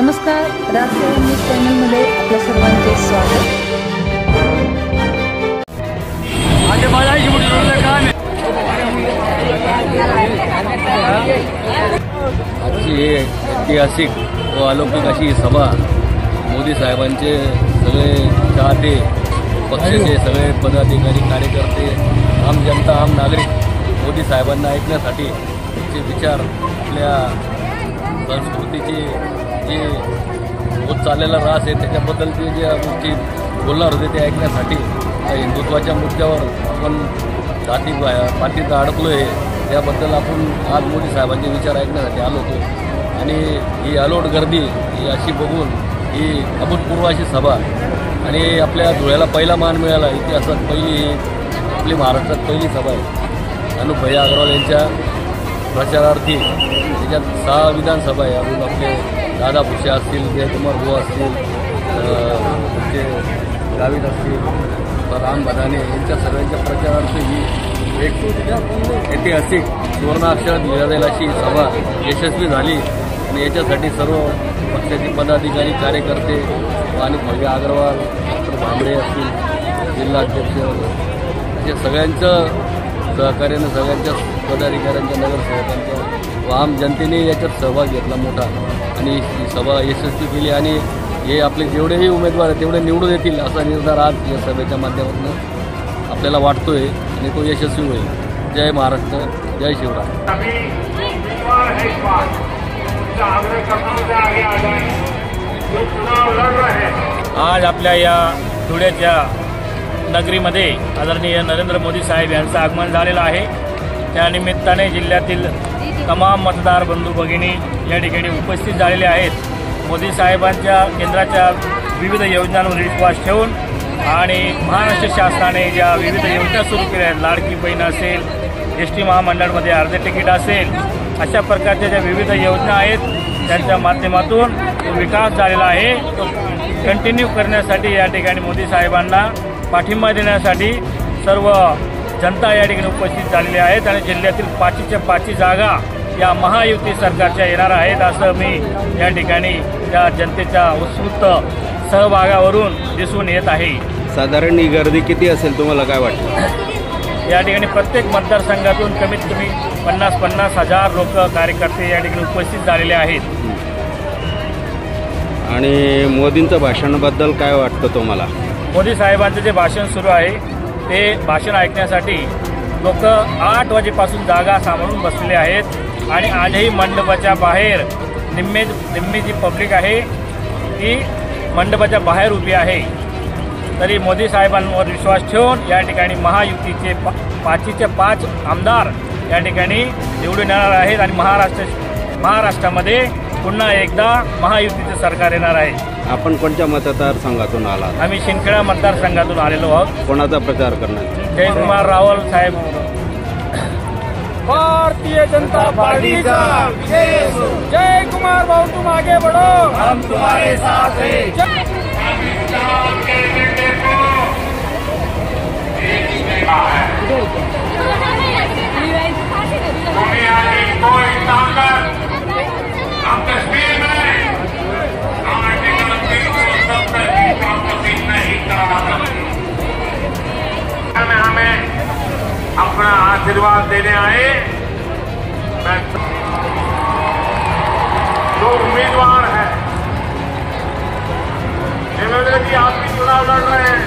नमस्कार, राजसेवा न्यूज चॅनलमध्ये आपल्या सर्वांचे स्वागत। आजची ऐतिहासिक व अलौकिक अशी सभा मोदी साहेबांचे सगळे चाहते, पक्षाचे सगळे पदाधिकारी, कार्यकर्ते, आम जनता, आम नागरिक मोदी साहेबांना ऐकण्यासाठी त्यांचे विचार, आपल्या संस्कृतीची जे होत चाललेला रास आहे त्याच्याबद्दल जे गोष्टी बोलणार होते ते ऐकण्यासाठी हिंदुत्वाच्या मुद्द्यावर आपण पाठीत अडकलो आहे, त्याबद्दल आपण आज मोदी साहेबांचे विचार ऐकण्यासाठी आलो होतो। आणि ही अलोट गर्दी ही अशी बघून ही अभूतपूर्व अशी सभा आणि आपल्या धुळ्याला पहिला मान मिळाला, इतिहासात पहिली, आपली महाराष्ट्रात पहिली सभा आहे। अनुप भैया अग्रवाल यांच्या प्रचारार्थी त्याच्यात 6 विधानसभा आहे। अजून आपले दादा भुसे असतील, जयकुमार बुवा असतील, ते गावित असतील, राम भदाने यांच्या सगळ्यांच्या प्रचारार्थ ही एक ऐतिहासिक सुवर्णाक्षरात लिहिल्या जाईल अशी सभा यशस्वी झाली। आणि याच्यासाठी सर्व पक्षाचे पदाधिकारी, कार्यकर्ते, अनुप भैया अग्रवाल, डॉक्टर भांबरे असतील, जिल्हाध्यक्ष, अशा सगळ्यांचं सहकार्यानं, सगळ्यांच्या पदाधिकाऱ्यांच्या, नगरसेवकांच्या व आम जनतेने याच्यात सहभाग घेतला मोठा आणि ही सभा यशस्वी केली। आणि हे आपले जेवढेही उमेदवार आहेत तेवढे निवडून येतील असा निर्धार आज या सभेच्या माध्यमातून आपल्याला वाटतोय आणि तो यशस्वी होईल। जय महाराष्ट्र, जय शिवराय। आज आपल्या या धुळ्याच्या नगरीमध्ये आदरणीय नरेंद्र मोदी साहेब यांचं आगमन झालेलं आहे। त्या निमित्ताने जिल्ह्यातील तमाम मतदार बंधू भगिनी या ठिकाणी उपस्थित झालेले आहेत। मोदी साहेबांच्या केंद्राच्या विविध योजनांवर विश्वास ठेवून आणि महाराष्ट्र शासनाने ज्या विविध योजना सुरू केल्या आहेत, लाडकी बहीण असेल, एसटी महामंडळामध्ये अर्धे तिकीट असेल, अशा प्रकारच्या ज्या विविध योजना आहेत त्यांच्या माध्यमातून तो विकास झालेला आहे, तो कंटिन्यू करण्यासाठी या ठिकाणी मोदी साहेबांना पाठिंबा देण्यासाठी सर्व जनता या ठिकाणी उपस्थित झालेली आहेत। आणि जिल्ह्यातील 5च्या 5 जागा या महायुती सरकारच्या येणार आहेत असं मी या ठिकाणी त्या जनतेच्या उत्स्फूर्त सहभागावरून दिसून येत आहे। साधारण ही गर्दी किती असेल तुम्हाला काय वाटतं? या ठिकाणी प्रत्येक मतदारसंघातून कमीत कमी 50-50 हजार लोक, कार्यकर्ते या ठिकाणी उपस्थित झालेले आहेत। आणि मोदींचं भाषणाबद्दल काय वाटतं तुम्हाला? मोदी साहेबांचं जे भाषण सुरू आहे ते भाषण ऐकण्यासाठी लोक 8 वाजेपासून जागा सांभाळून बसलेले आहेत। आणि आजही मंडपाच्या बाहेर निम्मी जी पब्लिक आहे ती मंडपाच्या बाहेर उभी आहे। तरी मोदी साहेबांवर विश्वास ठेवून या ठिकाणी महायुतीचे 5च्या 5 आमदार या ठिकाणी निवडून येणार आहेत आणि महाराष्ट्रामध्ये पुन्हा एकदा महायुतीचे सरकार येणार आहे। आपण कोणत्या मतदारसंघातून आलात? आम्ही शिंदखेडा मतदारसंघातून आलेलो आहोत। कोणाचा प्रचार करणार? जयकुमार रावल साहेब। भारतीय जनता पार्टी का जय कुमार भाऊ, तुम आगे बढ़ो, हम तुम्हारे साथ हैं। हमें अपना आशीर्वाद देने आए। जो उम्मीदवार हैं, देवेंद्र जी आप भी चुनाव लड़ रहे हैं,